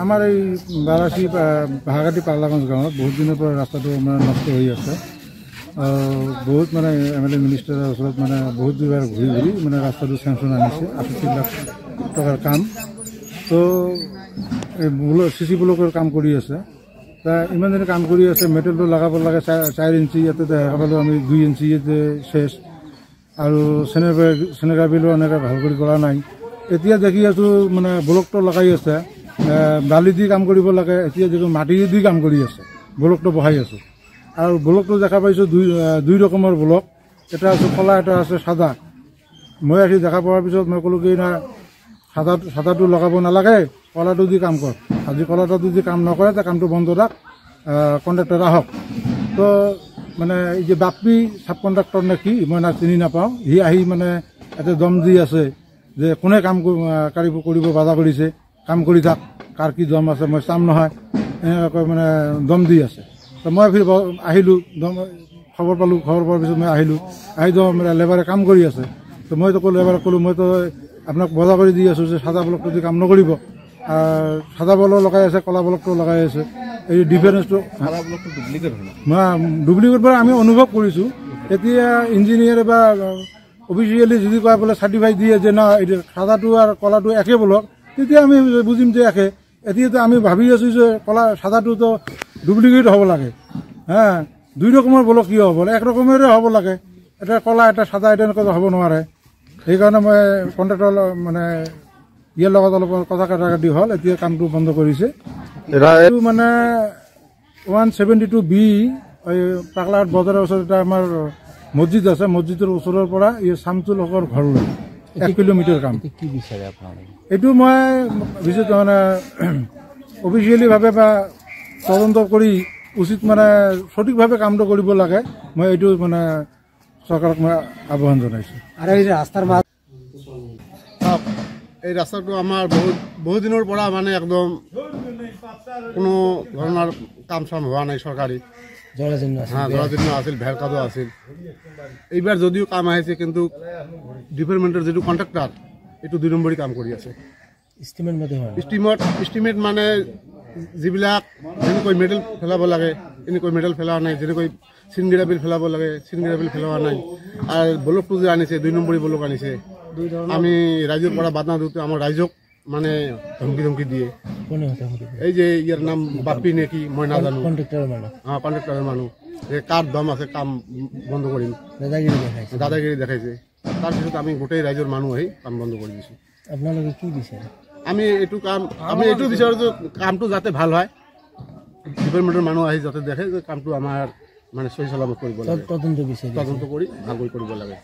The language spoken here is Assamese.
আমাৰ এই বাৰাচি ভাগাটি পাৰ্লাগঞ্জ গাঁৱত বহুত দিনৰ পৰা ৰাস্তাটো মানে নষ্ট হৈ আছে। বহুত মানে MLA মিনিষ্টাৰৰ ওচৰত মানে বহুত দুবাৰ ঘূৰি ঘূৰি মানে ৰাস্তাটো চেংচন আনিছে ৮৮ লাখ টকাৰ কাম। তো CC ব্লকৰ কাম কৰি আছে। ইমান দিনে কাম কৰি আছে, মেটেলটো লগাব লাগে 4 ইঞ্চি, ইয়াতে দেখা পালোঁ আমি 2 ইঞ্চি ইয়াতে শেষ। আৰু চেনেগাৰ বিলো এনেকৈ ভাল কৰি কৰা নাই। এতিয়া দেখি আছোঁ মানে ব্লকটো লগাই আছে, বালি দি কাম কৰিব লাগে, এতিয়া যিটো মাটি দি কাম কৰি আছে, ব্লকটো বহাই আছে। আৰু ব্লকটো দেখা পাইছোঁ দুই ৰকমৰ ব্লক, এটা আছে কলা, এটা আছে সাদা। মই আহি দেখা পোৱাৰ পিছত মই ক'লোঁ কি না সাদাটো লগাব নালাগে, কলাটো দি কাম কৰ। আজি কলাটো যদি কাম নকৰে তে কামটো বন্ধ ৰাখ, কণ্ট্ৰেক্টৰ আহক। তো মানে এই যে বাপ্পি চাব কণ্ট্ৰাক্টৰ নে কি মই চিনি নাপাওঁ, সি আহি মানে এটা দম দি আছে যে কোনে কাম কৰিব বাধা কৰিছে, কাম কৰি থাক, কাৰ কি দম আছে মই চাম নহয়, এনেকৈ মানে দম দি আছে। তো মই আহিলোঁ, খবৰ পালোঁ, খবৰ পোৱাৰ পিছত মই আহিলোঁ, আহি লেবাৰে কাম কৰি আছে। তো মইতো লেবাৰক ক'লোঁ মইতো আপোনাক বজা কৰি দি আছোঁ যে সাদা ব্লকটো দি কাম নকৰিব। সাদা ব্লক লগাই আছে, কলা ব্লকটো লগাই আছে। এই ডিফাৰেঞ্চটো ডুপ্লিকেট পৰা আমি অনুভৱ কৰিছোঁ। এতিয়া ইঞ্জিনিয়াৰ বা অফিচিয়েলি যদি কয় বোলে চাৰ্টিফাই দিয়ে যে না সাদাটো আৰু কলাটো একে ব্লক, তেতিয়া আমি বুজিম যে একে। এতিয়াতো আমি ভাবি আছোঁ যে সাদাটোতো ডুপ্লিকেট হ'ব লাগে। দুই ৰকমৰ ব্লক কিয় হ'ব, এক ৰকমেৰে হ'ব লাগে। এটা কলা, এটা সাদা, এটা এনেকুৱা হ'ব নোৱাৰে। সেইকাৰণে মই কণ্ট্ৰেক্টৰ মানে ইয়াৰ লগত অলপ কথা কাটাকাটি হ'ল, এতিয়া কামটো বন্ধ কৰিছে। এইটো মানে 172B এই পাগলাহাট বজাৰৰ ওচৰত এটা আমাৰ মছজিদ আছে, মছজিদৰ ওচৰৰ পৰা এই শামছুল হকৰ ঘৰলৈ 1 কিলোমিটাৰ কাম। কি বিচাৰে আপোনালোকে? এইটো মই বিশেষ মানে অফিচিয়েলিভাৱে বা তদন্ত কৰি উচিত মানে সঠিকভাৱে কামটো কৰিব লাগে, মই এইটো মানে চৰকাৰক মই আহ্বান জনাইছোঁ। আৰু এই ৰাস্তাৰ এই ৰাস্তাটো আমাৰ বহুত দিনৰ পৰা মানে একদম কোনো ধৰণৰ কাম চাম হোৱা নাই। চৰকাৰী জৰাজীৰ্ণ আছিল, ভেৰকাদো আছিল। এইবাৰ যদিও কাম আহিছে, কিন্তু ডিপাৰ্টমেণ্টৰ যিটো কণ্ট্ৰেক্টৰ এইটো 2 নম্বৰী কাম কৰি আছে। ইষ্টিমেট মানে যিবিলাক যেনেকৈ মেটেল পেলাব লাগে এনেকৈ মেটেল পেলোৱা নাই, যেনেকৈ চিনগিৰা বিল পেলাব লাগে চিনগিৰা বিল পেলোৱা নাই। আৰু ব্লকটো যে আনিছে 2 নম্বৰী ব্লক আনিছে, আমি ৰাইজৰ পৰা বাধা দিওঁতে আমাৰ ৰাইজক মানে ধমকি দিয়ে। এই যে ইয়াৰ নাম বাপ্পি নে কি মই নাজানো, কণ্ট্ৰেক্টৰৰ মানুহ, যে কাৰ দম আছে কাম বন্ধ কৰিম, দাদাগিৰি দেখাইছে। তাৰপিছত আমি গোটেই ৰাইজৰ মানুহ আহি কাম বন্ধ কৰি দিছোঁ। আপোনালোকে কি বিচাৰে? আমি এইটো বিচাৰোঁ যে কামটো যাতে ভাল হয়, ডিপাৰ্টমেণ্টৰ মানুহ আহি যাতে দেখে যে কামটো আমাৰ মানে সহি চলামত কৰিব লাগে, তদন্ত কৰি ভালকৈ কৰিব লাগে।